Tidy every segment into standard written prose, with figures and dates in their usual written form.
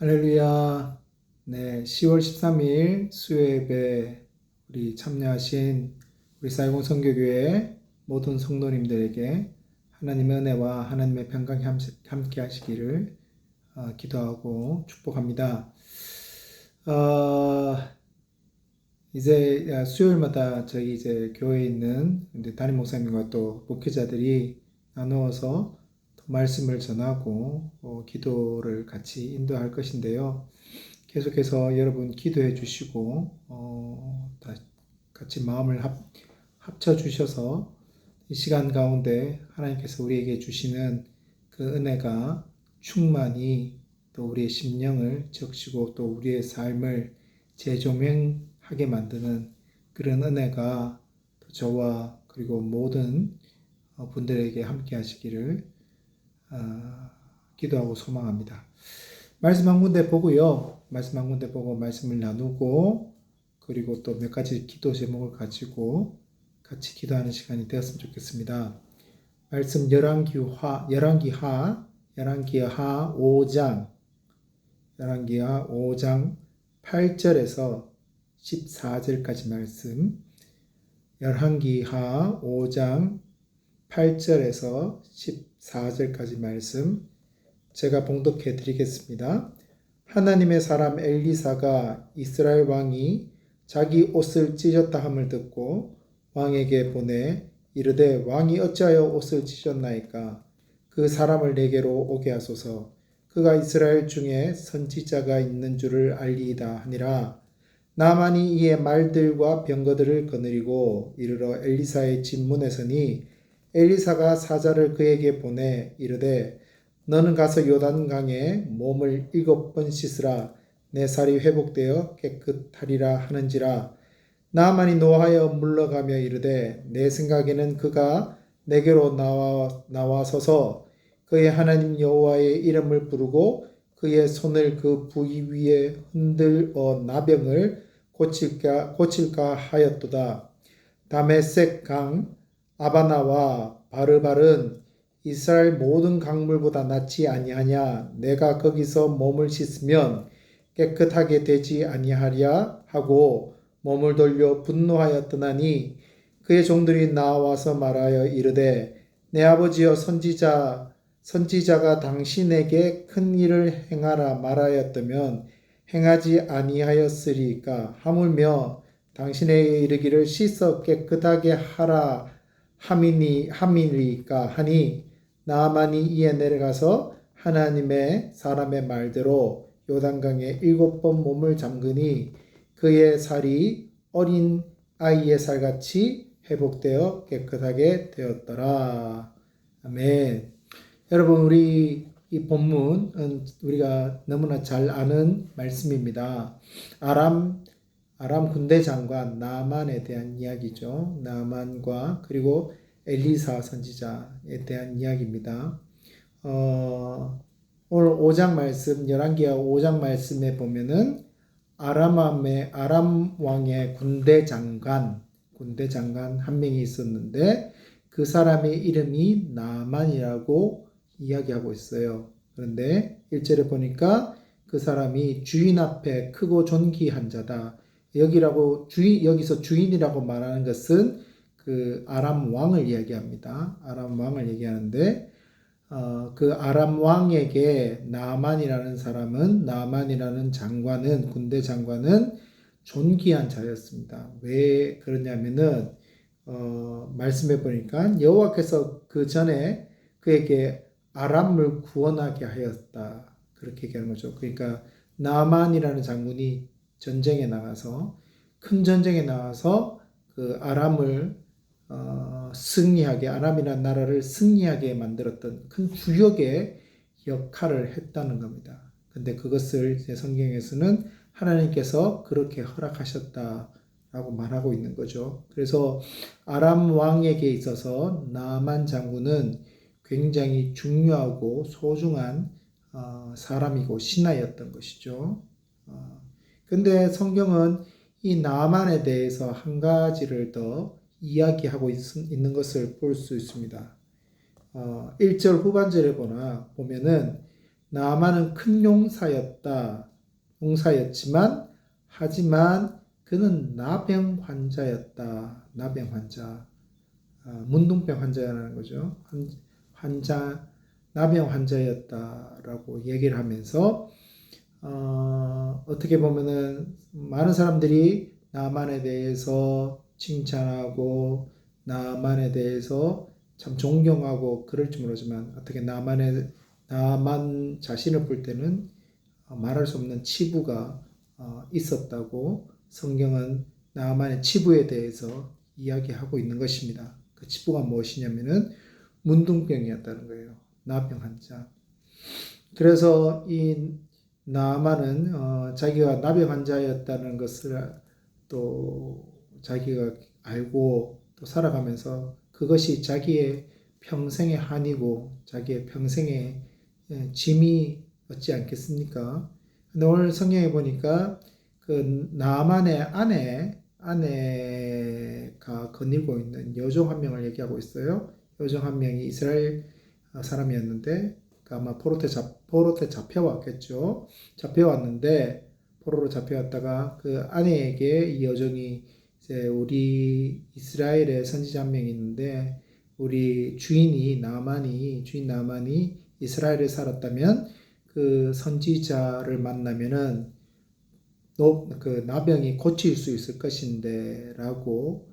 할렐루야. 네, 10월 13일 수요예배 우리 참여하신 우리 사이공 선교교회 모든 성도님들에게 하나님의 은혜와 하나님의 평강이 함께 하시기를 기도하고 축복합니다. 이제 수요일마다 저희 이제 교회에 있는 담임 목사님과 또 목회자들이 나누어서 말씀을 전하고 기도를 같이 인도할 것인데요. 계속해서 여러분 기도해 주시고 같이 마음을 합쳐 주셔서 이 시간 가운데 하나님께서 우리에게 주시는 그 은혜가 충만히 또 우리의 심령을 적시고 또 우리의 삶을 재조명하게 만드는 그런 은혜가 저와 그리고 모든 분들에게 함께 하시기를 기도하고 소망합니다. 말씀 한 군데 보고요. 말씀 한 군데 보고 말씀을 나누고 그리고 또 몇 가지 기도 제목을 가지고 같이 기도하는 시간이 되었으면 좋겠습니다. 말씀 열왕기하 5장 8절에서 14절까지 말씀 열왕기하 5장 8절에서 14절까지 말씀 제가 봉독해 드리겠습니다. 하나님의 사람 엘리사가 이스라엘 왕이 자기 옷을 찢었다 함을 듣고 왕에게 보내 이르되 왕이 어찌하여 옷을 찢었나이까 그 사람을 내게로 오게 하소서 그가 이스라엘 중에 선지자가 있는 줄을 알리이다 하니라. 나만이 이에 말들과 병거들을 거느리고 이르러 엘리사의 집 문에 서니 엘리사가 사자를 그에게 보내 이르되 너는 가서 요단강에 몸을 7번 씻으라 내 살이 회복되어 깨끗하리라 하는지라. 나만이 노하여 물러가며 이르되 내 생각에는 그가 내게로 나와서서 그의 하나님 여호와의 이름을 부르고 그의 손을 그 부위 위에 흔들어 나병을 고칠까 하였도다. 다메섹 강 아바나와 바르발은 이스라엘 모든 강물보다 낫지 아니하냐. 내가 거기서 몸을 씻으면 깨끗하게 되지 아니하랴 하고 몸을 돌려 분노하여 떠나니 그의 종들이 나와서 말하여 이르되 내 아버지여 선지자가 당신에게 큰 일을 행하라 말하였다면 행하지 아니하였으리까 하물며 당신에게 이르기를 씻어 깨끗하게 하라 함이니까 하니 나아만이 이에 내려가서 하나님의 사람의 말대로 요단강에 7번 몸을 잠그니 그의 살이 어린 아이의 살같이 회복되어 깨끗하게 되었더라. 아멘. 여러분 우리 이 본문은 우리가 너무나 잘 아는 말씀입니다. 아람 군대 장관 나아만에 대한 이야기죠. 나아만과 그리고 엘리사 선지자에 대한 이야기입니다. 오늘 5장 말씀 열왕기하 5장 말씀에 보면은 아람 왕의 군대 장관 한 명이 있었는데 그 사람의 이름이 나아만이라고 이야기하고 있어요. 그런데 1절에 보니까 그 사람이 주인 앞에 크고 존귀한 자다. 여기서 주인이라고 말하는 것은 그 아람 왕을 이야기합니다. 아람 왕을 얘기하는데 그 아람 왕에게 나아만이라는 군대 장관은 존귀한 자였습니다. 왜 그러냐면은 말씀해 보니까 여호와께서 그 전에 그에게 아람을 구원하게 하였다. 그렇게 얘기하는 거죠. 그러니까 나아만이라는 장군이 큰 전쟁에 나가서 그 아람을 아람이라는 나라를 승리하게 만들었던 큰 주역의 역할을 했다는 겁니다. 근데 그것을 이제 성경에서는 하나님께서 그렇게 허락하셨다라고 말하고 있는 거죠. 그래서 아람 왕에게 있어서 나아만 장군은 굉장히 중요하고 소중한 사람이고 신하였던 것이죠. 근데 성경은 이 나아만에 대해서 한 가지를 더 이야기하고 있는 것을 볼 수 있습니다. 1절 후반절에 보면은 나아만은 큰 용사였다. 용사였지만 하지만 그는 나병 환자였다. 나병 환자. 문둥병 환자라는 거죠. 환자, 나병 환자였다라고 얘기를 하면서 어떻게 보면은 많은 사람들이 나만에 대해서 칭찬하고 나만에 대해서 참 존경하고 그럴지 모르지만 어떻게 나만 자신을 볼 때는 말할 수 없는 치부가 있었다고 성경은 나만의 치부에 대해서 이야기하고 있는 것입니다. 그 치부가 무엇이냐면은 문둥병이었다는 거예요. 나병 환자. 그래서 이 나만은 자기가 나병 환자였다는 것을 또 자기가 알고 또 살아가면서 그것이 자기의 평생의 한이고 자기의 평생의 짐이 없지 않겠습니까? 근데 오늘 성경에 보니까 그 나만의 아내가 거닐고 있는 여종 한 명을 얘기하고 있어요. 여종 한 명이 이스라엘 사람이었는데 아마 포로때 잡혀왔겠죠. 잡혀왔는데 포로로 잡혀왔다가 그 아내에게 이 여종이 이제 우리 이스라엘의 선지자 한 명이 있는데 우리 주인 나만이 이스라엘에 살았다면 그 선지자를 만나면은 그 나병이 고칠 수 있을 것인데 라고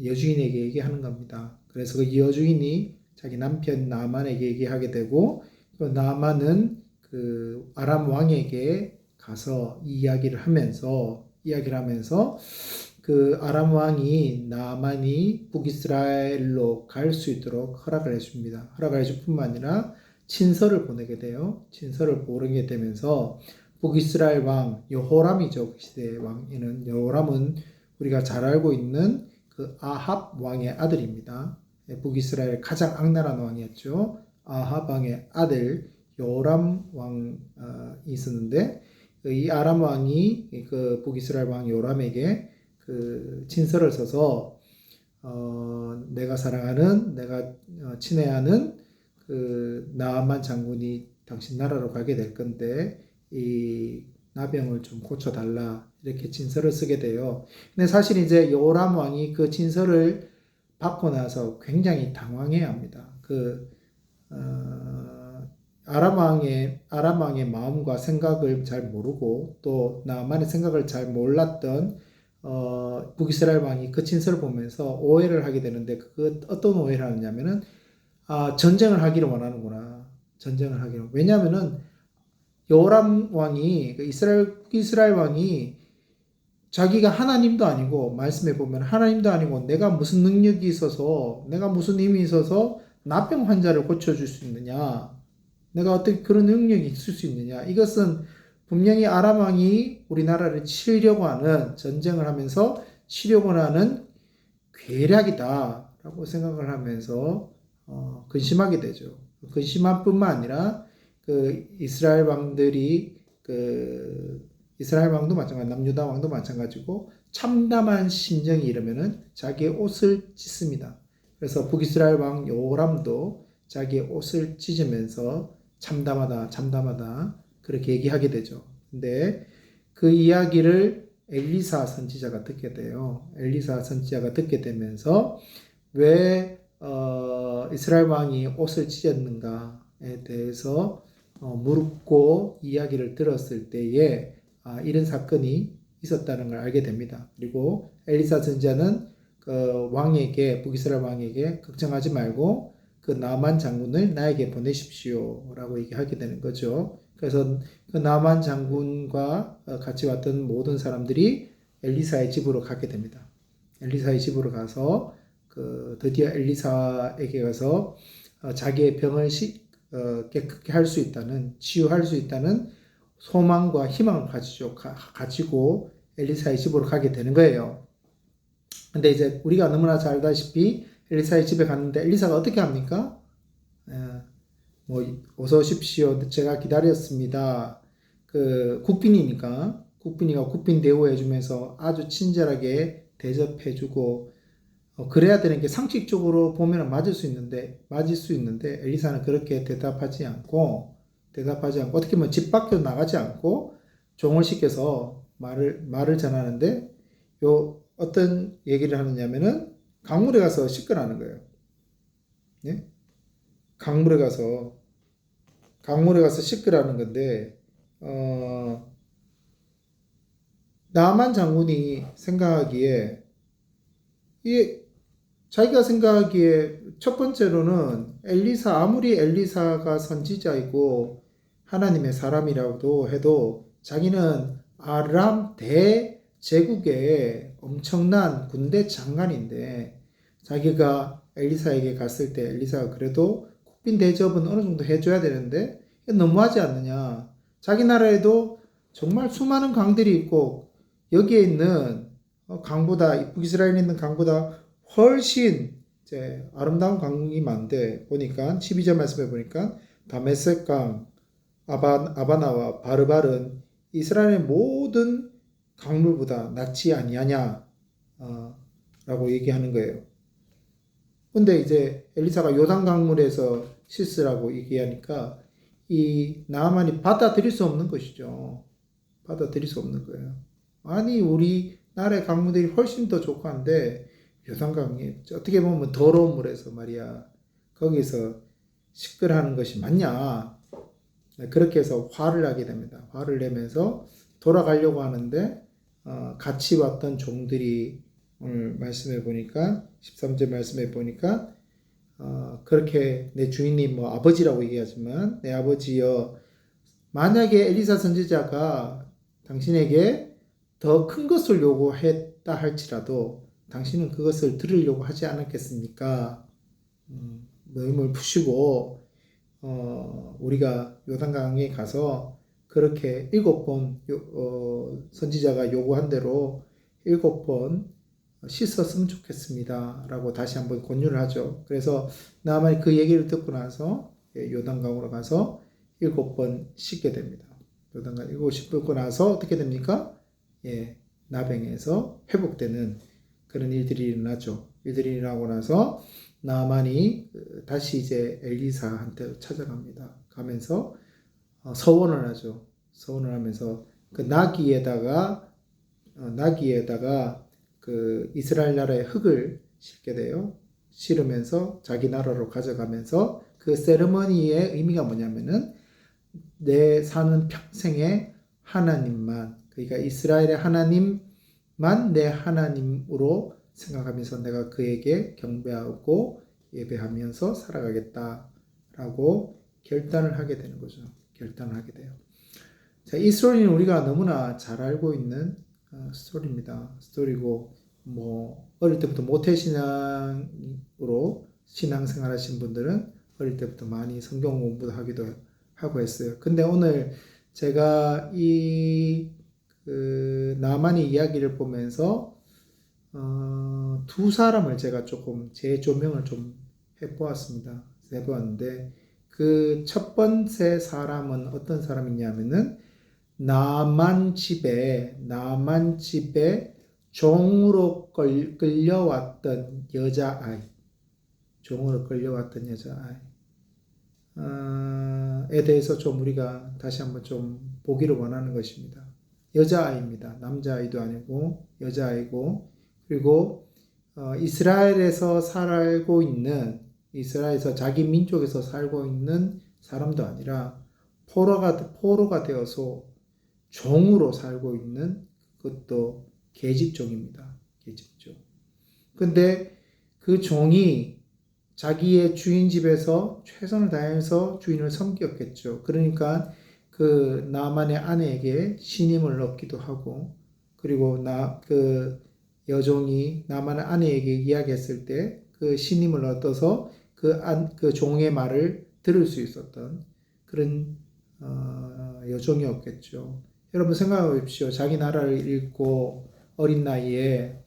여주인에게 얘기하는 겁니다. 그래서 그 여주인이 자기 남편 나만에게 얘기하게 되고 또 나만은 그 아람 왕에게 가서 이야기를 하면서 그 아람 왕이 나만이 북이스라엘로 갈 수 있도록 허락을 해줍니다. 허락을 해줄 뿐만 아니라 친서를 보내게 돼요. 친서를 보내게 되면서 북이스라엘 왕 여호람이죠. 그 시대의 왕에는 여호람은 우리가 잘 알고 있는 그 아합 왕의 아들입니다. 북이스라엘 가장 악랄한 왕이었죠. 아합 왕의 아들 여호람 왕이 있었는데 이 아람 왕이 그 북이스라엘 왕 여호람에게 그 친서를 써서 내가 사랑하는 내가 친애하는 그 나아만 장군이 당신 나라로 가게 될 건데 이 나병을 좀 고쳐달라 이렇게 친서를 쓰게 돼요. 근데 사실 이제 여호람 왕이 그 친서를 받고 나서 굉장히 당황해야 합니다. 아람 왕의 마음과 생각을 잘 모르고 또 나만의 생각을 잘 몰랐던 북이스라엘 왕이 그 친서를 보면서 오해를 하게 되는데 그 어떤 오해를 하느냐면은 전쟁을 하기를 원하는구나. 전쟁을 하기를. 왜냐하면은 여호람 왕이 이스라엘 왕이 자기가 하나님도 아니고 말씀해 보면 하나님도 아니고 내가 무슨 능력이 있어서 내가 무슨 힘이 있어서 나병 환자를 고쳐줄 수 있느냐? 내가 어떻게 그런 능력이 있을 수 있느냐? 이것은 분명히 아람 왕이 우리나라를 치려고 하는 전쟁을 하면서 치려고 하는 괴략이다라고 생각을 하면서 근심하게 되죠. 근심할 뿐만 아니라 그 이스라엘 왕도 마찬가지, 남유다 왕도 마찬가지고 참담한 심정이 이르면은 자기의 옷을 찢습니다. 그래서 북이스라엘 왕 여호람도 자기의 옷을 찢으면서 참담하다 그렇게 얘기하게 되죠. 근데 그 이야기를 엘리사 선지자가 듣게 돼요. 엘리사 선지자가 듣게 되면서 왜 이스라엘 왕이 옷을 찢었는가에 대해서 묻고 이야기를 들었을 때에 이런 사건이 있었다는 걸 알게 됩니다. 그리고 엘리사 선지자는 그 북이스라엘 왕에게 걱정하지 말고 그 나만 장군을 나에게 보내십시오 라고 얘기하게 되는 거죠. 그래서 그 나만 장군과 같이 왔던 모든 사람들이 엘리사의 집으로 가게 됩니다. 엘리사의 집으로 가서 드디어 엘리사에게 가서 자기의 병을 깨끗게 할 수 있다는, 치유할 수 있다는 소망과 희망을 가지고 엘리사의 집으로 가게 되는 거예요. 근데 이제 우리가 너무나 잘 알다시피 엘리사의 집에 갔는데 엘리사가 어떻게 합니까? 어서 오십시오. 제가 기다렸습니다. 국빈이가 국빈 대우해주면서 아주 친절하게 대접해주고 그래야 되는 게 상식적으로 보면 맞을 수 있는데 엘리사는 그렇게 대답하지 않고 대답하지 않고 어떻게 보면 집 밖으로 나가지 않고 종을 시켜서 말을 전하는데 요 어떤 얘기를 하느냐면은 강물에 가서 씻으라는 거예요. 예? 강물에 가서 씻으라는 건데 나만 장군이 생각하기에 이 자기가 생각하기에 첫 번째로는 아무리 엘리사가 선지자이고 하나님의 사람이라고 해도 자기는 아람 대제국의 엄청난 군대 장관인데 자기가 엘리사에게 갔을 때 엘리사가 그래도 국빈 대접은 어느 정도 해줘야 되는데 너무하지 않느냐. 자기 나라에도 정말 수많은 강들이 있고 여기에 있는 강보다 북이스라엘에 있는 강보다 훨씬 이제 아름다운 강이 많은데 보니까 12절 말씀에 보니까 다메섹강, 아바나와 바르발은 이스라엘의 모든 강물보다 낫지 아니하냐 라고 얘기하는 거예요. 근데 이제 엘리사가 요단 강물에서 씻으라고 얘기하니까 이 나아만이 받아들일 수 없는 것이죠. 받아들일 수 없는 거예요. 아니 우리 나라의 강물들이 훨씬 더 좋고 한데 요단강이 어떻게 보면 더러운 물에서 말이야 거기서 씻으라는 것이 맞냐. 그렇게 해서 화를 나게 됩니다. 화를 내면서 돌아가려고 하는데 같이 왔던 종들이 오늘 말씀해 보니까 13절 말씀해 보니까 그렇게 내 주인이 뭐 아버지라고 얘기하지만 내 아버지여 만약에 엘리사 선지자가 당신에게 더 큰 것을 요구했다 할지라도 당신은 그것을 들으려고 하지 않았겠습니까? 마음을 푸시고 우리가 요단강에 가서 그렇게 7번 선지자가 요구한 대로 7번 씻었으면 좋겠습니다. 라고 다시 한번 권유를 하죠. 그래서 나만이 그 얘기를 듣고 나서 요단강으로 가서 7번 씻게 됩니다. 요단강 7번 씻고 나서 어떻게 됩니까? 나병에서 회복되는 그런 일들이 일어나죠. 일들이 일어나고 나서 나만이 다시 이제 엘리사한테 찾아갑니다. 가면서 서원을 하죠. 서원을 하면서 그 나귀에다가 그 이스라엘 나라의 흙을 싣게 돼요. 실으면서 자기 나라로 가져가면서 그 세리머니의 의미가 뭐냐면은 내 사는 평생에 하나님만, 그러니까 이스라엘의 하나님만 내 하나님으로 생각하면서 내가 그에게 경배하고 예배하면서 살아가겠다라고 결단을 하게 되는 거죠. 결단을 하게 돼요. 자, 이 스토리는 우리가 너무나 잘 알고 있는 스토리입니다. 스토리고 뭐 어릴 때부터 모태신앙으로 신앙생활 하신 분들은 어릴 때부터 많이 성경 공부도 하기도 하고 했어요. 근데 오늘 제가 그 나만의 이야기를 보면서 두 사람을 제가 조금 재조명을 좀 해보았습니다. 해보았는데 그 첫 번째 사람은 어떤 사람이냐면은 나만 집에 종으로 끌려왔던 여자아이, 종으로 끌려왔던 여자아이에 대해서 좀 우리가 다시 한번 좀 보기를 원하는 것입니다. 여자아이입니다. 남자아이도 아니고 여자아이고, 그리고 이스라엘에서 살고 있는, 이스라엘에서 자기 민족에서 살고 있는 사람도 아니라 포로가 되어서 종으로 살고 있는 그것도 계집종입니다. 계집종. 근데 그 종이 자기의 주인 집에서 최선을 다해서 주인을 섬겼겠죠. 그러니까 그 나만의 아내에게 신임을 얻기도 하고, 그리고 그 여종이 나만의 아내에게 이야기했을 때 그 신임을 얻어서 그 종의 말을 들을 수 있었던 그런 여종이었겠죠. 여러분 생각해 보십시오. 자기 나라를 잃고 어린 나이에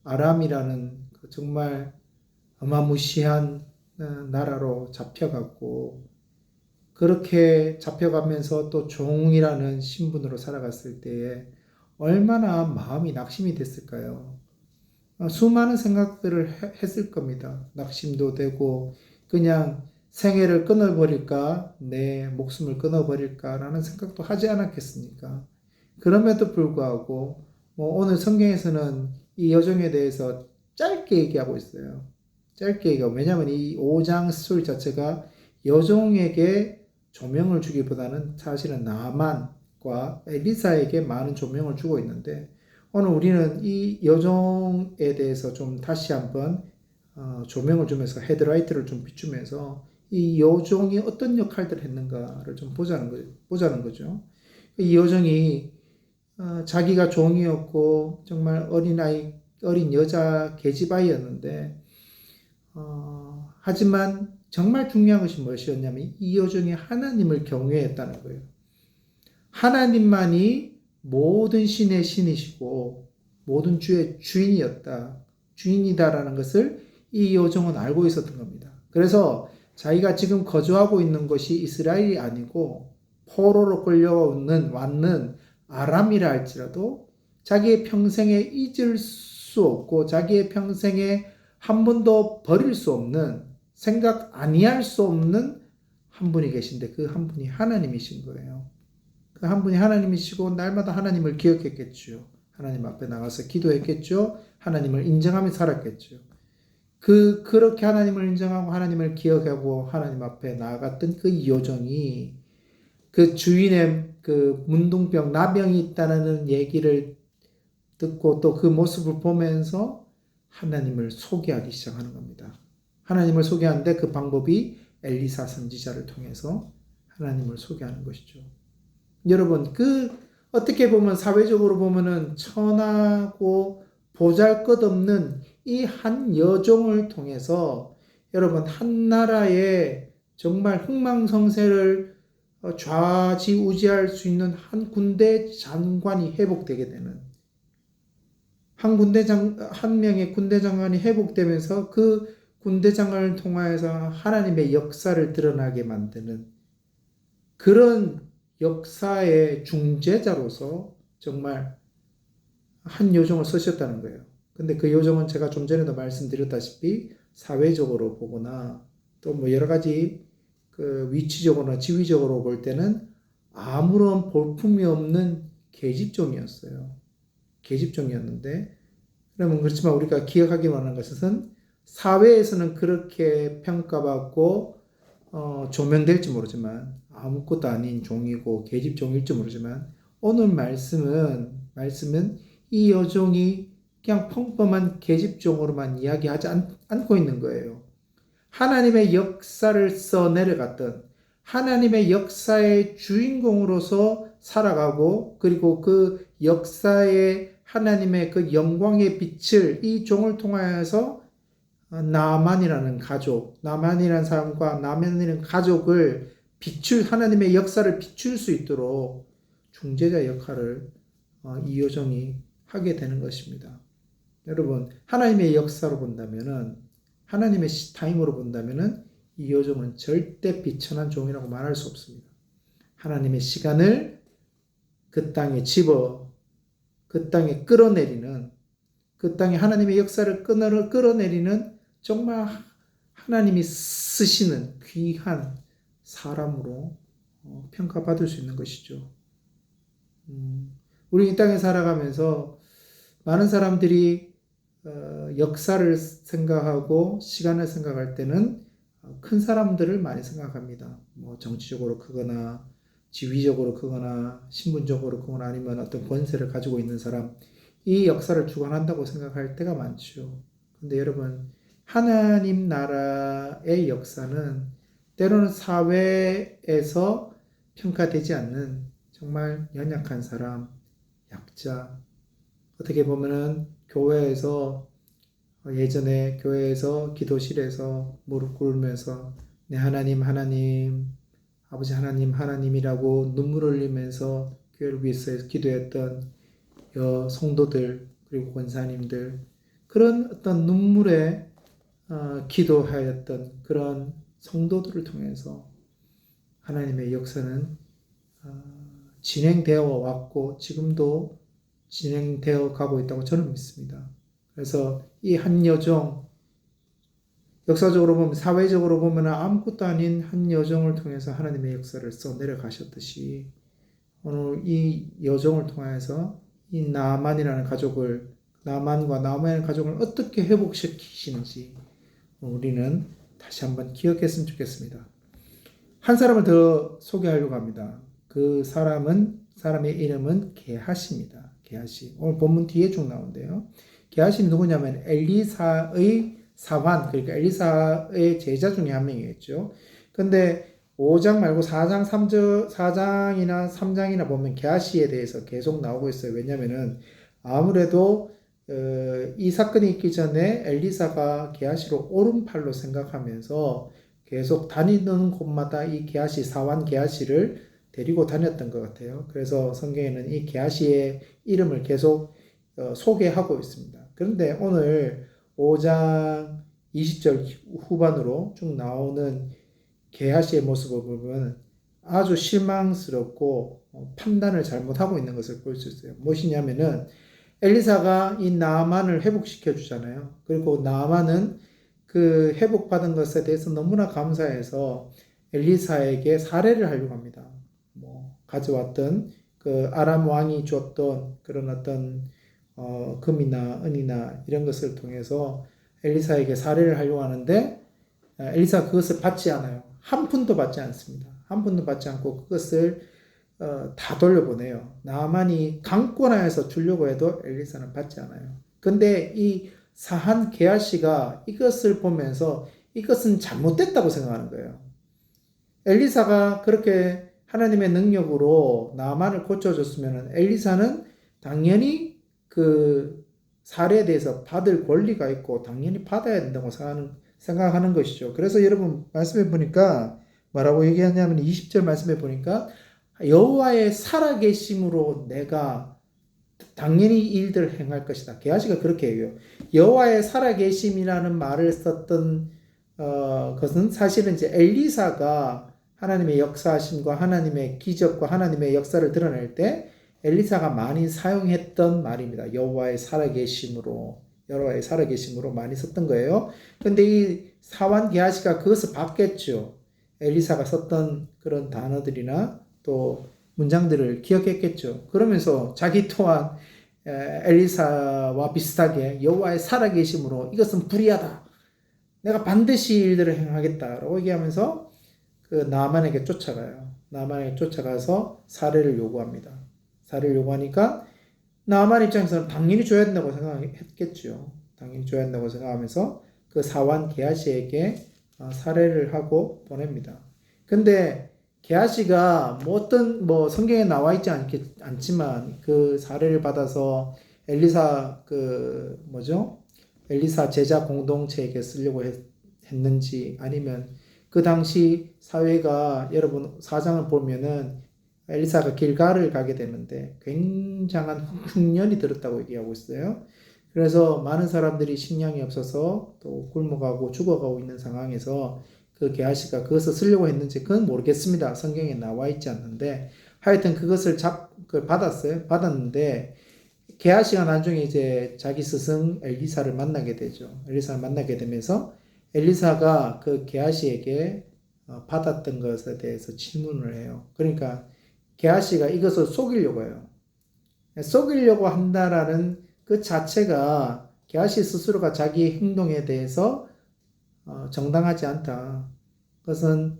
아람이라는 정말 어마무시한 나라로 잡혀갔고, 그렇게 잡혀가면서 또 종이라는 신분으로 살아갔을 때에 얼마나 마음이 낙심이 됐을까요? 수많은 생각들을 했을 겁니다. 낙심도 되고 그냥 생애를 끊어버릴까, 내 목숨을 끊어버릴까라는 생각도 하지 않았겠습니까? 그럼에도 불구하고 오늘 성경에서는 이 여종에 대해서 짧게 얘기하고 있어요. 짧게 얘기하고, 왜냐하면 이 5장 스토리 자체가 여종에게 조명을 주기보다는 사실은 나만과 엘리사에게 많은 조명을 주고 있는데, 오늘 우리는 이 여종에 대해서 좀 다시 한번 조명을 주면서 헤드라이트를 좀 비추면서 이 여종이 어떤 역할들을 했는가를 좀 보자는 거죠. 이 여종이 자기가 종이었고 정말 어린 여자 계집아이였는데, 하지만 정말 중요한 것이 무엇이었냐면 이 여종이 하나님을 경외했다는 거예요. 하나님만이 모든 신의 신이시고 모든 주의 주인이다라는 것을 이 여종은 알고 있었던 겁니다. 그래서 자기가 지금 거주하고 있는 것이 이스라엘이 아니고 포로로 끌려왔는 아람이라 할지라도 자기의 평생에 잊을 수 없고 자기의 평생에 한 번도 버릴 수 없는, 생각 아니할 수 없는 한 분이 계신데 그 한 분이 하나님이신 거예요. 그 한 분이 하나님이시고 날마다 하나님을 기억했겠죠. 하나님 앞에 나가서 기도했겠죠. 하나님을 인정하며 살았겠죠. 그렇게 하나님을 인정하고 하나님을 기억하고 하나님 앞에 나아갔던 그 여종이 그 주인의 그 문둥병, 나병이 있다는 얘기를 듣고 또 그 모습을 보면서 하나님을 소개하기 시작하는 겁니다. 하나님을 소개하는데 그 방법이 엘리사 선지자를 통해서 하나님을 소개하는 것이죠. 여러분, 어떻게 보면 사회적으로 보면은 천하고 보잘것없는 이 한 여종을 통해서 여러분 한 나라의 정말 흥망성쇠를 좌지우지할 수 있는 한 군대 장관이 회복되게 되는, 한 명의 군대 장관이 회복되면서 그 군대 장관을 통하여서 하나님의 역사를 드러나게 만드는 그런 역사의 중재자로서 정말 한 요정을 쓰셨다는 거예요. 근데 그 요정은 제가 좀 전에도 말씀드렸다시피 사회적으로 보거나 또 뭐 여러 가지 그 위치적으로나 지위적으로 볼 때는 아무런 볼품이 없는 계집종이었어요. 계집종이었는데, 그러면 그렇지만 우리가 기억하기 원하는 것은 사회에서는 그렇게 평가받고 조명될지 모르지만 아무것도 아닌 종이고 계집종일지 모르지만 오늘 말씀은 이 여종이 그냥 평범한 계집종으로만 이야기하지 않고 있는 거예요. 하나님의 역사를 써내려갔던, 하나님의 역사의 주인공으로서 살아가고, 그리고 그 역사의 하나님의 그 영광의 빛을 이 종을 통하여서 나만이라는 사람과 나만이라는 가족을 하나님의 역사를 비출 수 있도록 중재자 역할을 이 여종이 하게 되는 것입니다. 여러분, 하나님의 역사로 본다면은, 하나님의 타임으로 본다면은 이 여종은 절대 비천한 종이라고 말할 수 없습니다. 하나님의 시간을 그 땅에 그 땅에 끌어내리는, 그 땅에 하나님의 역사를 끌어내리는 정말 하나님이 쓰시는 귀한 사람으로 평가받을 수 있는 것이죠. 우리 이 땅에 살아가면서 많은 사람들이 역사를 생각하고 시간을 생각할 때는 큰 사람들을 많이 생각합니다. 뭐 정치적으로 크거나 지위적으로 크거나 신분적으로 크거나 아니면 어떤 권세를 가지고 있는 사람, 이 역사를 주관한다고 생각할 때가 많죠. 근데 여러분, 하나님 나라의 역사는 때로는 사회에서 평가되지 않는 정말 연약한 사람, 약자, 어떻게 보면은 예전에 교회에서 기도실에서 무릎 꿇으면서 내 하나님 아버지 하나님이라고 눈물 흘리면서 교회를 위해서 기도했던 성도들, 그리고 권사님들, 그런 어떤 눈물에 기도하였던 그런 성도들을 통해서 하나님의 역사는 진행되어 왔고 지금도 진행되어 가고 있다고 저는 믿습니다. 그래서 이 한 여종, 역사적으로 보면, 사회적으로 보면 아무것도 아닌 한 여종을 통해서 하나님의 역사를 써 내려가셨듯이 오늘 이 여종을 통해서 이 나만이라는 가족을, 나만과 나만의 가족을 어떻게 회복시키시는지 우리는 다시 한번 기억했으면 좋겠습니다. 한 사람을 더 소개하려고 합니다. 그 사람의 이름은 게하시입니다. 게하시. 오늘 본문 뒤에 쭉 나오는데요. 게하시는 누구냐면 엘리사의 사환, 그러니까 엘리사의 제자 중에 한 명이겠죠. 근데 5장 말고 4장이나 3장이나 보면 게하시에 대해서 계속 나오고 있어요. 왜냐면은 아무래도 이 사건이 있기 전에 엘리사가 게하시를 오른팔로 생각하면서 계속 다니는 곳마다 이 게하시, 사환 게하시를 데리고 다녔던 것 같아요. 그래서 성경에는 이 게하시의 이름을 계속 소개하고 있습니다. 그런데 오늘 5장 20절 후반으로 쭉 나오는 게하시의 모습을 보면 아주 실망스럽고 판단을 잘못하고 있는 것을 볼 수 있어요. 무엇이냐면은 엘리사가 이 나아만을 회복시켜 주잖아요. 그리고 나아만은 그 회복받은 것에 대해서 너무나 감사해서 엘리사에게 살해를 하려고 합니다. 뭐 가져왔던 그 아람 왕이 줬던 그런 어떤 금이나 은이나 이런 것을 통해서 엘리사에게 살해를 하려고 하는데 엘리사가 그것을 받지 않아요. 한 푼도 받지 않습니다. 한 푼도 받지 않고 그것을 다 돌려보내요. 나만이 강권하여서 주려고 해도 엘리사는 받지 않아요. 근데 이 사한 게하시가 이것을 보면서 이것은 잘못됐다고 생각하는 거예요. 엘리사가 그렇게 하나님의 능력으로 나만을 고쳐줬으면 엘리사는 당연히 그 살해에 대해서 받을 권리가 있고 당연히 받아야 된다고 생각하는 것이죠. 그래서 여러분 말씀해 보니까 뭐라고 얘기하냐면 20절 말씀해 보니까 여호와의 살아계심으로 내가 당연히 일들을 행할 것이다. 게하시가 그렇게 얘기해요. 여호와의 살아계심이라는 말을 썼던 것은 사실은 이제 엘리사가 하나님의 역사하심과 하나님의 기적과 하나님의 역사를 드러낼 때 엘리사가 많이 사용했던 말입니다. 여호와의 살아계심으로 많이 썼던 거예요. 근데 이 사환 게하시가 그것을 봤겠죠. 엘리사가 썼던 그런 단어들이나 또 문장들을 기억했겠죠. 그러면서 자기 또한 엘리사와 비슷하게 여호와의 살아계심으로 이것은 불의하다. 내가 반드시 일들을 행하겠다라고 얘기하면서 그 나만에게 쫓아가요. 나만에게 쫓아가서 살해를 요구합니다. 살해를 요구하니까 나만 입장에서는 당연히 줘야 된다고 생각했겠죠. 당연히 줘야 된다고 생각하면서 그 사환 게하시에게 살해를 하고 보냅니다. 근데 게하시가 뭐 성경에 나와 있지 않지만 그 살해를 받아서 엘리사 엘리사 제자 공동체에게 쓰려고 했는지 아니면 그 당시 사회가 여러분 4장을 보면은 엘리사가 길갈을 가게 되는데 굉장한 흉년이 들었다고 얘기하고 있어요. 그래서 많은 사람들이 식량이 없어서 또 굶어가고 죽어가고 있는 상황에서 그 게하시가 그것을 쓰려고 했는지 그건 모르겠습니다. 성경에 나와 있지 않는데 하여튼 그것을 받았어요. 받았는데 게하시가 나중에 이제 자기 스승 엘리사를 만나게 되죠. 엘리사를 만나게 되면서 엘리사가 그 게하시에게 받았던 것에 대해서 질문을 해요. 그러니까 게하시가 이것을 속이려고 해요. 속이려고 한다라는 그 자체가 게하시 스스로가 자기 행동에 대해서 정당하지 않다. 그것은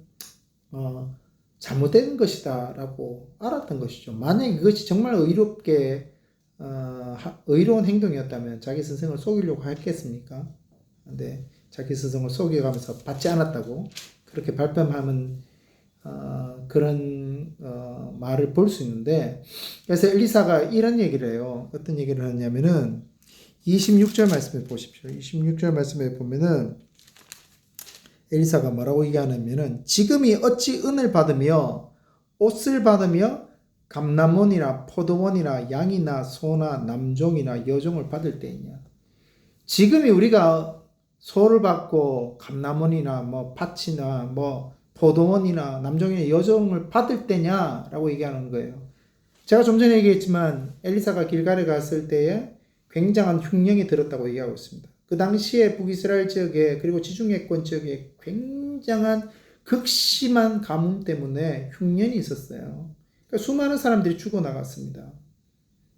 잘못된 것이다라고 알았던 것이죠. 만약에 그것이 정말 의로운 행동이었다면 자기 스승을 속이려고 했겠습니까? 근데 자기 스승을 속여가면서 받지 않았다고 그렇게 발뺌하는 그런 말을 볼 수 있는데, 그래서 엘리사가 이런 얘기를 해요. 어떤 얘기를 하냐면은 26절 말씀에 보십시오. 26절 말씀에 보면은 엘리사가 뭐라고 얘기하냐면은 지금이 어찌 은을 받으며 옷을 받으며 감람원이나 포도원이나 양이나 소나 남종이나 여종을 받을 때이냐. 지금이 우리가 소를 받고 감람원이나 뭐 팥이나 뭐 포도원이나 남종이나 여종을 받을 때냐라고 얘기하는 거예요. 제가 좀 전에 얘기했지만 엘리사가 길갈에 갔을 때에 굉장한 흉령이 들었다고 얘기하고 있습니다. 그 당시에 북이스라엘 지역에 그리고 지중해권 지역에 굉장한 극심한 가뭄 때문에 흉년이 있었어요. 그러니까 수많은 사람들이 죽어나갔습니다.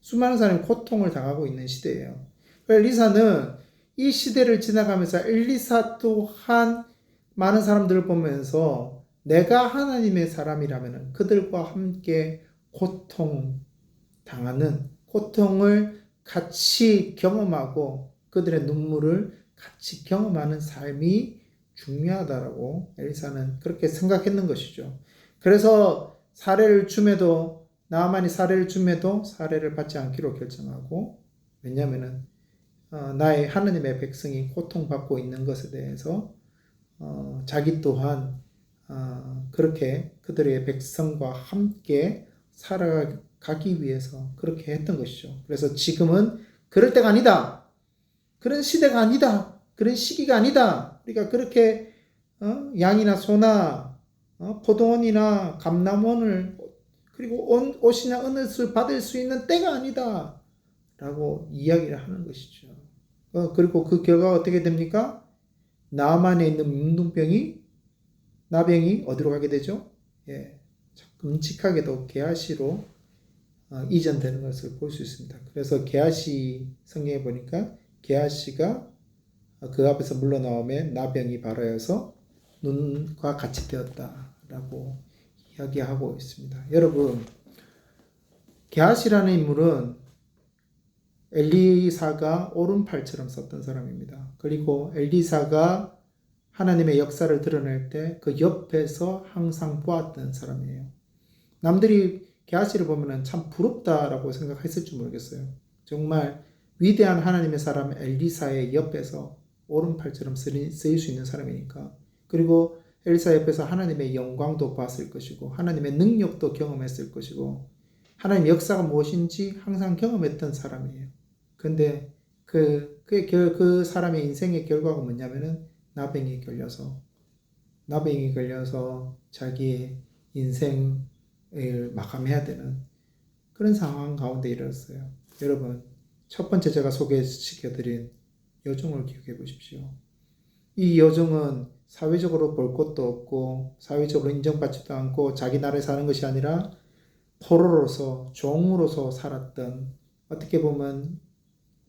수많은 사람이 고통을 당하고 있는 시대예요. 엘리사는 이 시대를 지나가면서 엘리사 또한 많은 사람들을 보면서 내가 하나님의 사람이라면 그들과 함께 고통 당하는, 고통을 같이 경험하고 그들의 눈물을 같이 경험하는 삶이 중요하다라고 엘리사는 그렇게 생각했는 것이죠. 그래서 사례를 줌에도, 나아만이 사례를 줌에도 사례를 받지 않기로 결정하고, 왜냐하면 나의 하느님의 백성이 고통받고 있는 것에 대해서 자기 또한 그렇게 그들의 백성과 함께 살아가기 위해서 그렇게 했던 것이죠. 그래서 지금은 그럴 때가 아니다. 그런 시대가 아니다. 그런 시기가 아니다. 우리가 그렇게 양이나 소나 포도원이나 감람원을 그리고 옷이나 은옷을 받을 수 있는 때가 아니다. 라고 이야기를 하는 것이죠. 그리고 그 결과가 어떻게 됩니까? 나만에 있는 나병이 어디로 가게 되죠? 예, 끔찍하게도 게하시로 이전되는 것을 볼 수 있습니다. 그래서 게하시 성경에 보니까 게하시가 그 앞에서 물러나오며 나병이 발하여서 눈과 같이 되었다라고 이야기하고 있습니다. 여러분, 게하시라는 인물은 엘리사가 오른팔처럼 썼던 사람입니다. 그리고 엘리사가 하나님의 역사를 드러낼 때 그 옆에서 항상 보았던 사람이에요. 남들이 게하시를 보면 참 부럽다라고 생각했을지 모르겠어요. 정말 위대한 하나님의 사람 엘리사의 옆에서 오른팔처럼 쓰일 수 있는 사람이니까. 그리고 엘리사 옆에서 하나님의 영광도 봤을 것이고 하나님의 능력도 경험했을 것이고 하나님의 역사가 무엇인지 항상 경험했던 사람이에요. 근데 그 사람의 인생의 결과가 뭐냐면은 나병이 걸려서 자기의 인생을 마감해야 되는 그런 상황 가운데 이르렀어요. 여러분, 첫 번째 제가 소개시켜드린 여종을 기억해 보십시오. 이 여종은 사회적으로 볼 것도 없고 사회적으로 인정받지도 않고 자기 나라에 사는 것이 아니라 포로로서 종으로서 살았던, 어떻게 보면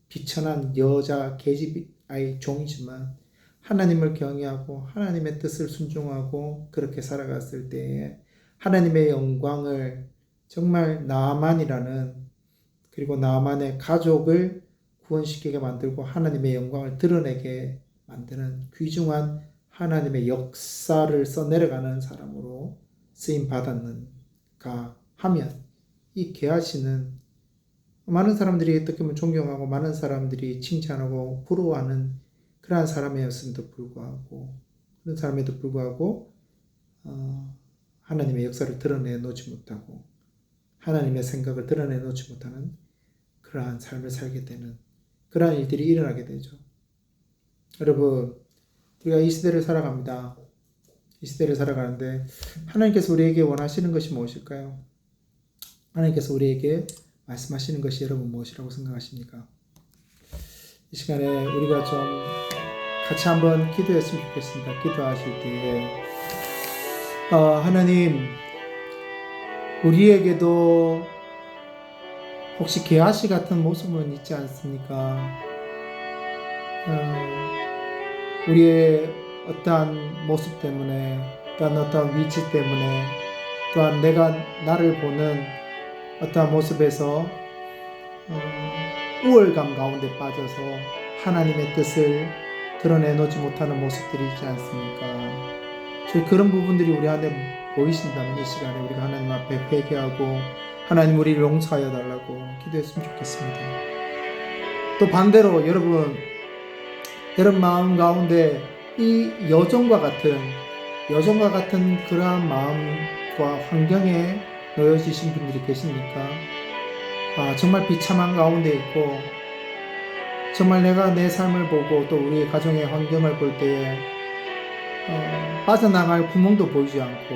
비천한 여자 계집아이 종이지만 하나님을 경외하고 하나님의 뜻을 순종하고 그렇게 살아갔을 때에 하나님의 영광을 정말 나아만이라는, 그리고 나아만의 가족을 구원시키게 만들고 하나님의 영광을 드러내게 만드는 귀중한 하나님의 역사를 써내려가는 사람으로 쓰임 받았는가 하면, 이 게하시는 많은 사람들이 어떻게 보면 존경하고 많은 사람들이 칭찬하고 부러워하는 그러한 사람이었음에도 불구하고 하나님의 역사를 드러내 놓지 못하고 하나님의 생각을 드러내 놓지 못하는 그러한 삶을 살게 되는 그러한 일들이 일어나게 되죠. 여러분, 우리가 이 시대를 살아갑니다. 이 시대를 살아가는데 하나님께서 우리에게 원하시는 것이 무엇일까요? 하나님께서 우리에게 말씀하시는 것이 여러분 무엇이라고 생각하십니까? 이 시간에 우리가 좀 같이 한번 기도했으면 좋겠습니다. 기도하실 때에 하나님, 우리에게도 혹시 게하시 같은 모습은 있지 않습니까? 우리의 어떠한 모습 때문에, 또한 어떠한 위치 때문에, 또한 나를 보는 어떠한 모습에서 우월감 가운데 빠져서 하나님의 뜻을 드러내놓지 못하는 모습들이 있지 않습니까? 그런 부분들이 우리 안에 보이신다면 이 시간에 우리가 하나님 앞에 회개하고 하나님 우리를 용서하여 달라고 기도했으면 좋겠습니다. 또 반대로 여러분 마음 가운데 이 여종과 같은 그러한 마음과 환경에 놓여지신 분들이 계십니까? 정말 비참한 가운데 있고 정말 내가 내 삶을 보고 또 우리의 가정의 환경을 볼 때에 빠져나갈 구멍도 보이지 않고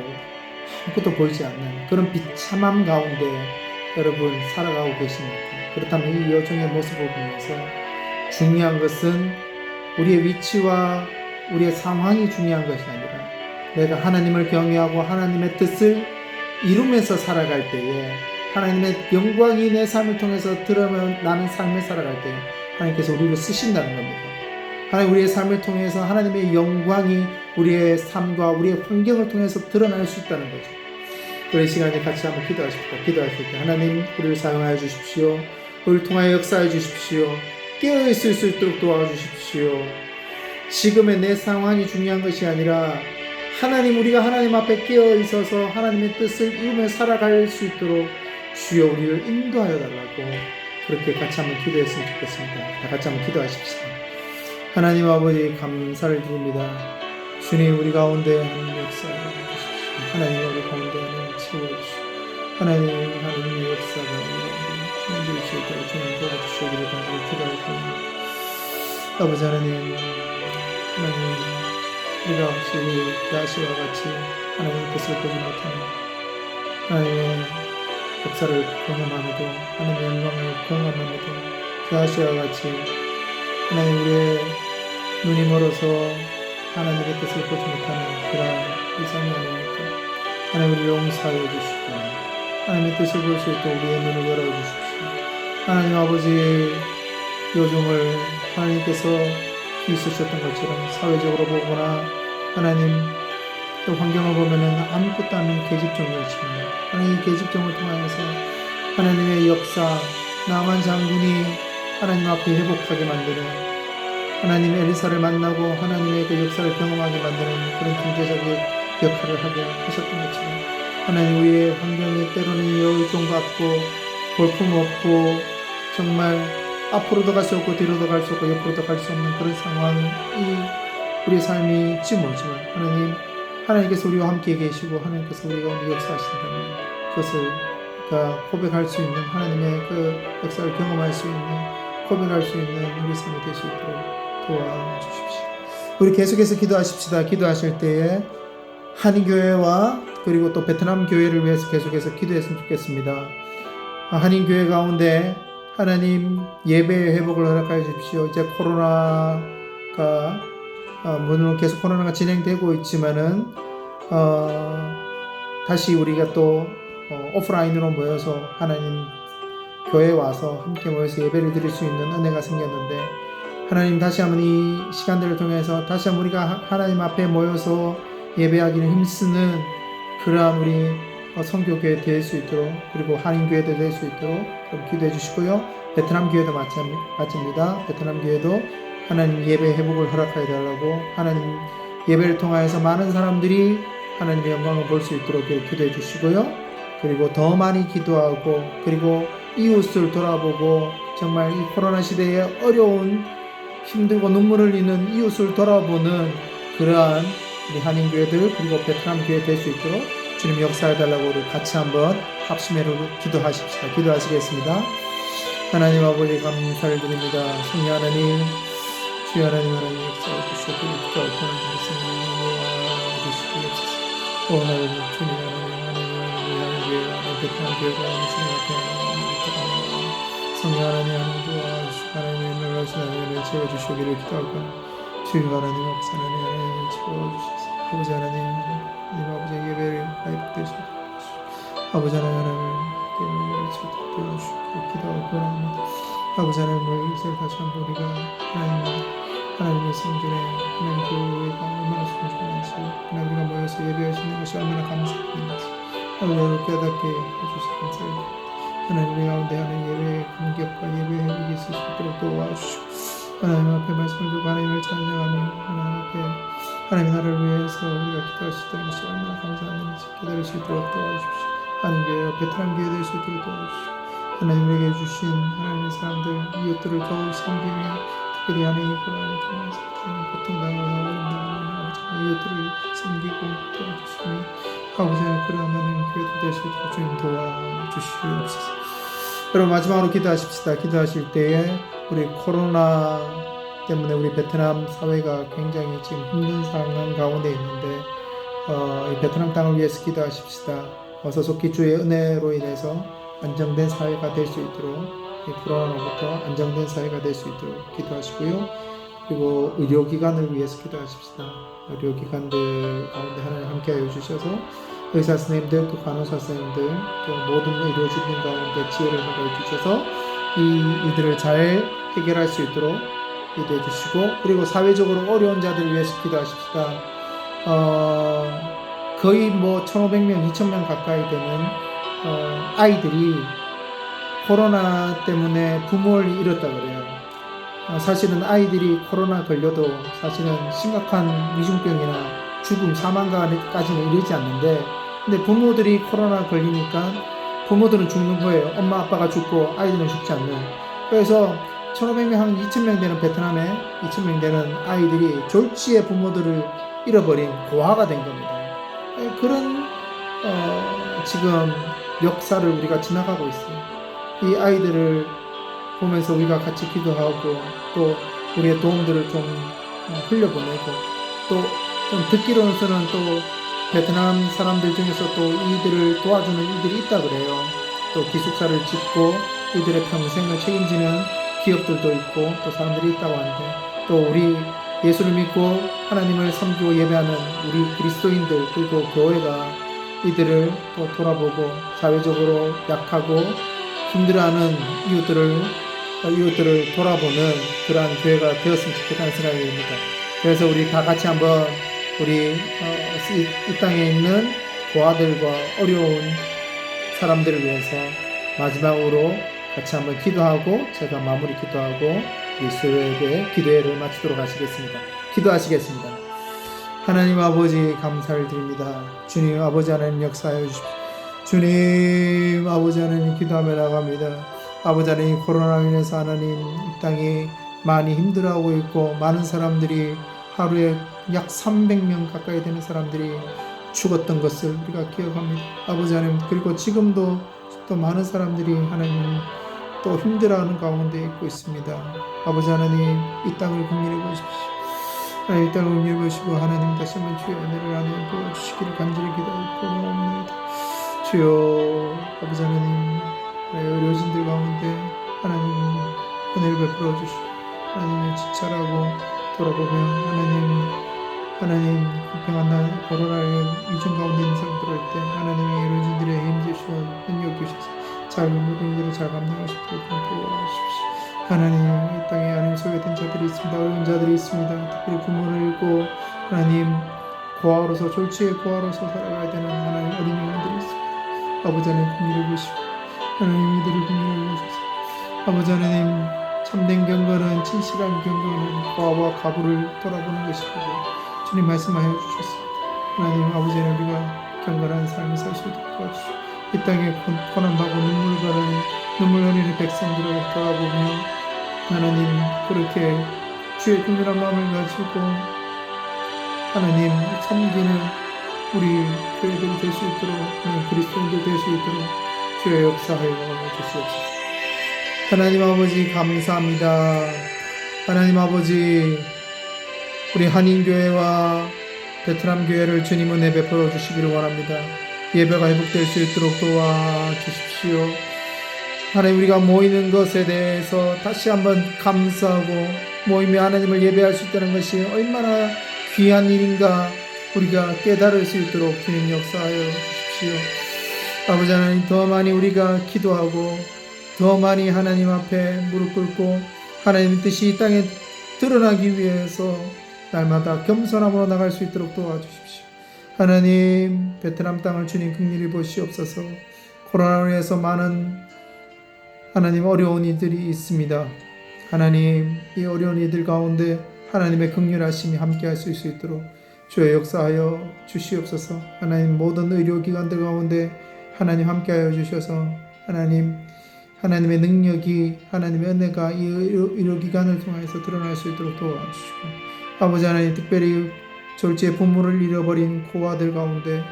아무것도 보이지 않는 그런 비참함 가운데 여러분 살아가고 계십니까? 그렇다면 이 여종의 모습을 보면서 중요한 것은 우리의 위치와 우리의 상황이 중요한 것이 아니라 내가 하나님을 경외하고 하나님의 뜻을 이루면서 살아갈 때에 하나님의 영광이 내 삶을 통해서 드러나는 삶을 살아갈 때에 하나님께서 우리를 쓰신다는 겁니다. 하나님 우리의 삶을 통해서 하나님의 영광이 우리의 삶과 우리의 환경을 통해서 드러날 수 있다는 거죠. 그런 시간에 같이 한번 기도하십시오. 기도하실 때 하나님 우리를 사용하여 주십시오. 우리를 통하여 역사해 주십시오. 깨어있을 수 있도록 도와주십시오. 지금의 내 상황이 중요한 것이 아니라 하나님 우리가 하나님 앞에 깨어있어서 하나님의 뜻을 이루며 살아갈 수 있도록 주여 우리를 인도하여 달라고 그렇게 같이 한번 기도했으면 좋겠습니다. 다 같이 한번 기도하십시오. 하나님 아버지 감사를 드립니다. 주님 우리 가운데 하나님 역사를 해주십시오. 하나님 우리 가운데 하나님 채워주시오. 하나님의 역사가 주님 주시옵도록 주님 도와주시기를 간절히 기도하옵니다. 아버지 하나님 우리가 혹시 야시와 같이 하나님의 뜻을 보지 못하는 하나님의 역사를 경험함에도 하나님의 영광을 경험함에도 야시와 같이 하나님 우리의 눈이 멀어서 하나님의 뜻을 보지 못하는 그런 이상이 아닙니까? 하나님 우리를 용서하여 주시고 하나님의 뜻을 볼 수 있도록 우리의 눈을 열어주십시오. 하나님 아버지 요즘을 하나님께서 있으셨던 것처럼 사회적으로 보거나 하나님 또 환경을 보면은 아무것도 않는 계집종이었지만 하나님 이 계집종을 통하여서 하나님의 역사 나만 장군이 하나님 앞에 회복하게 만드는 하나님 엘리사를 만나고 하나님의 그 역사를 경험하게 만드는 그런 통제적인 역할을 하게 하셨던 것처럼 하나님 우리의 환경이 때로는 여울종같고 볼품없고 정말 앞으로도 갈 수 없고 뒤로도 갈 수 없고 옆으로도 갈 수 없는 그런 상황이 우리의 삶일지 모르지만 하나님께서 우리와 함께 계시고 하나님께서 우리 가운데 역사하신다면 그것을 고백할 수 있는 하나님의 그 역사를 경험할 수 있는 고백할 수 있는 우리 삶이 될 수 있도록 도와주십시오. 우리 계속해서 기도하십시다. 기도하실 때에 한인교회와 그리고 또 베트남 교회를 위해서 계속해서 기도했으면 좋겠습니다. 한인교회 가운데 하나님 예배의 회복을 허락하여 주십시오. 이제 코로나가 물론 계속 코로나가 진행되고 있지만은 다시 우리가 또 오프라인으로 모여서 하나님 교회에 와서 함께 모여서 예배를 드릴 수 있는 은혜가 생겼는데 하나님 다시 한번 이 시간들을 통해서 다시 한번 우리가 하나님 앞에 모여서 예배하기를 힘쓰는 그러한 우리 선교교회 될 수 있도록 그리고 한인교회도 될 수 있도록 기도해 주시고요. 베트남 교회도 마찬가지입니다. 베트남 교회도 하나님 예배 회복을 허락하여 달라고 하나님 예배를 통하여서 많은 사람들이 하나님의 영광을 볼 수 있도록 기도해 주시고요. 그리고 더 많이 기도하고 그리고 이웃을 돌아보고 정말 이 코로나 시대에 어려운 힘들고 눈물을 흘리는 이웃을 돌아보는 그러한 우리 한인교회들 그리고 베트남 교회 될 수 있도록 주님 역사해달라고 우리 같이 한번 합심해로 기도하십시다. 기도하시겠습니다. 하나님 아버지 감사를 드립니다. 성령 하나님 주여 하나님 역사해 주시고 기도할 뻔한 말씀을 도와주시옵소서. 하나님 주님 하나님 베트남 교회가 주님 앞에 성령 하나님 도와주시고 하나님의 놀라신 하나님을 채워주시기를 기도하고 주여 하나님 역사 하나님을 채워주시옵소서. 아버지 하나님 아버지 예배를 가입되시고 아버지 하나님을 채워주시고 기도하고 원합니다. 아버지 하나님을 이제 다시 한번 우리가 하나님의 성전에 하나님 교회가 얼마나 소중한지 하나님 우리가 모여서 예배할 수 있는 것이 얼마나 감사한지 하나님을 깨닫게 해주셔서 감사합니다. 하나님 우리 가운데 하는 예배의 감격과 예배의 회복이 있을 수 있도록 도와주시고 하나님 앞에 말씀을 듣고 하나님을 찬양하며 하나님 앞에 하나님의 나라를 위해서 우리가 기도할 수 있다는 것이 얼마나 감사한 일인지 기다릴 수 있도록 도와주십시오. 하나님 교회와 베트남 교회 될 수 있도록 도와주십시오. 하나님 우리에게 주신 하나님의 사람들 이웃들을 더욱 섬기며 특별히 하나님의 고난을 통해서 고통당하고 어려움당하는 이웃들을 섬기고 도와주시며 아버지 하나님 그런 하나님 교회도 될 수 있도록 주님 도와주시옵소서. 여러분 마지막으로 기도하십시다. 기도하실 때에 우리 코로나 때문에 우리 베트남 사회가 굉장히 지금 힘든 상황 가운데 있는데 이 베트남 땅을 위해서 기도하십시다. 어서속히 주의 은혜로 인해서 안정된 사회가 될 수 있도록 이 코로나로부터 안정된 사회가 될 수 있도록 기도하시고요. 그리고 의료기관을 위해서 기도하십시다. 의료기관들 가운데 하나님 함께하여 주셔서 의사 선생님들, 또 간호사 선생님들, 또 모든 의료진들 가운데 지혜를 허가해 주셔서 이들을 잘 해결할 수 있도록 기도해 주시고, 그리고 사회적으로 어려운 자들을 위해서 기도하십시다. 거의 1,500명, 2,000명 가까이 되는 아이들이 코로나 때문에 부모를 잃었다 그래요. 사실은 아이들이 코로나 걸려도 사실은 심각한 위중병이나 죽음, 사망까지는 이르지 않는데, 근데 부모들이 코로나 걸리니까 부모들은 죽는 거예요. 엄마 아빠가 죽고 아이들은 죽지 않는. 그래서 1,500명, 한 2,000명 되는 베트남에 2,000명 되는 아이들이 졸지에 부모들을 잃어버린 고아가 된 겁니다. 그런 지금 역사를 우리가 지나가고 있어요. 이 아이들을 보면서 우리가 같이 기도하고, 또 우리의 도움들을 좀 흘려보내고, 또 좀 듣기로는 또 베트남 사람들 중에서 또 이들을 도와주는 이들이 있다 그래요. 또 기숙사를 짓고 이들의 평생을 책임지는 기업들도 있고 또 사람들이 있다고 하는데, 또 우리 예수를 믿고 하나님을 섬기고 예배하는 우리 그리스도인들, 그리고 교회가 이들을 또 돌아보고 사회적으로 약하고 힘들어하는 이웃들을 돌아보는 그러한 교회가 되었으면 좋겠다는 생각이 듭니다. 그래서 우리 다 같이 한번 우리 이 땅에 있는 고아들과 어려운 사람들을 위해서 마지막으로 같이 한번 기도하고, 제가 마무리 기도하고 우리 수요예배 기도회를 마치도록 하시겠습니다. 기도하시겠습니다. 하나님 아버지 감사를 드립니다. 주님 아버지 하나님 역사하여 주십시오. 주님 아버지 하나님 기도하며 나갑니다. 아버지 하나님 코로나로 인해서 하나님 이 땅이 많이 힘들어하고 있고, 많은 사람들이 하루에 약 300명 가까이 되는 사람들이 죽었던 것을 우리가 기억합니다. 아버지 하나님, 그리고 지금도 또 많은 사람들이 하나님 또 힘들어하는 가운데 있고 있습니다. 아버지 하나님 이 땅을 긍휼히 보십시오. 하나님 이 땅을 긍휼히 보시고 하나님 다시 한번 주의 은혜를 하나님 부어주시기를 간절히 기도하고 원합니다. 주여 아버지 하나님, 의료진들 가운데 하나님 은혜를 베풀어 주시고, 하나님의 지체라고 돌아보면 하나님 공평한 날 코로나의 위중 가운데 있는 사람들을 때 하나님의 의료진들의 힘주시고 능력 주셔서 잘 모든 일을 잘 감당하시도록 도와주십시오. 하나님 이 땅에 하나님 소외된 자들이 있습니다. 어려운 자들이 있습니다. 특별히 부모를 잃고 하나님 고아로서 졸지의 고아로서 살아가야 되는 하나님 어린 영혼들이 있습니다. 아버지 하나님 긍휼히 보시고 하나님 이들을 긍휼히 보셔서 아버지 하나님 참된 경건은, 진실한 경건은 고아와 가부를 돌아보는 것이고 주님 말씀하여 주셨습니다. 하나님 아버지 하나님 우리가 경건한 삶을 살 수 있도록 도와주시고, 이 땅에 고난받고 눈물 흘리는 백성들을 돌아보며 하나님 그렇게 주의 긍휼한 마음을 가지고 하나님 섬기는 우리 교회들이 될 수 있도록, 그리스도인들 될 수 있도록 주의 역사하여 주시옵소서. 하나님 아버지 감사합니다. 하나님 아버지 우리 한인교회와 베트남 교회를 주님 은혜 베풀어 주시기를 원합니다. 예배가 회복될 수 있도록 도와주십시오. 하나님 우리가 모이는 것에 대해서 다시 한번 감사하고, 모임에 하나님을 예배할 수 있다는 것이 얼마나 귀한 일인가 우리가 깨달을 수 있도록 주님 역사하여 주십시오. 아버지 하나님 더 많이 우리가 기도하고 더 많이 하나님 앞에 무릎 꿇고 하나님의 뜻이 이 땅에 드러나기 위해서 날마다 겸손함으로 나갈 수 있도록 도와주십시오. 하나님 베트남 땅을 주님 긍휼히 보시옵소서. 코로나로 인해서 많은 하나님 어려운 이들이 있습니다. 하나님 이 어려운 이들 가운데 하나님의 긍휼하심이 함께할 수 있도록 주의 역사하여 주시옵소서. 하나님 모든 의료기관들 가운데 하나님 함께하여 주셔서 하나님의 능력이, 하나님의 은혜가 이 의료기관을 통해서 드러날 수 있도록 도와주시고, 아버지 하나님 특별히 졸지에 부모를 잃어버린 고아들 가운데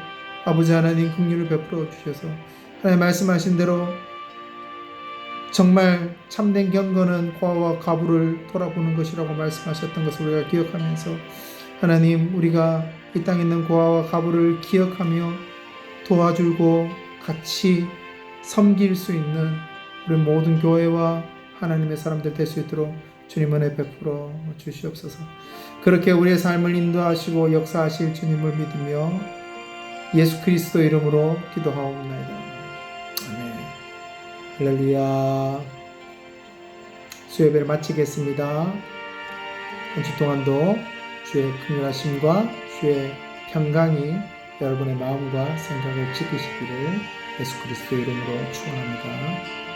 아버지 하나님 긍휼을 베풀어 주셔서 하나님 말씀하신 대로 정말 참된 경건은 고아와 가부를 돌아보는 것이라고 말씀하셨던 것을 우리가 기억하면서 하나님 우리가 이 땅에 있는 고아와 가부를 기억하며 도와주고 같이 섬길 수 있는 우리 모든 교회와 하나님의 사람들 될 수 있도록 주님 은혜 베풀어 주시옵소서. 그렇게 우리의 삶을 인도하시고 역사하실 주님을 믿으며 예수 그리스도 이름으로 기도하옵나이다. 아멘. 할렐루야. 수요예배를 마치겠습니다. 한 주 동안도 주의 긍휼하심과 주의 평강이 여러분의 마음과 생각을 지키시기를 예수 그리스도 이름으로 축원합니다.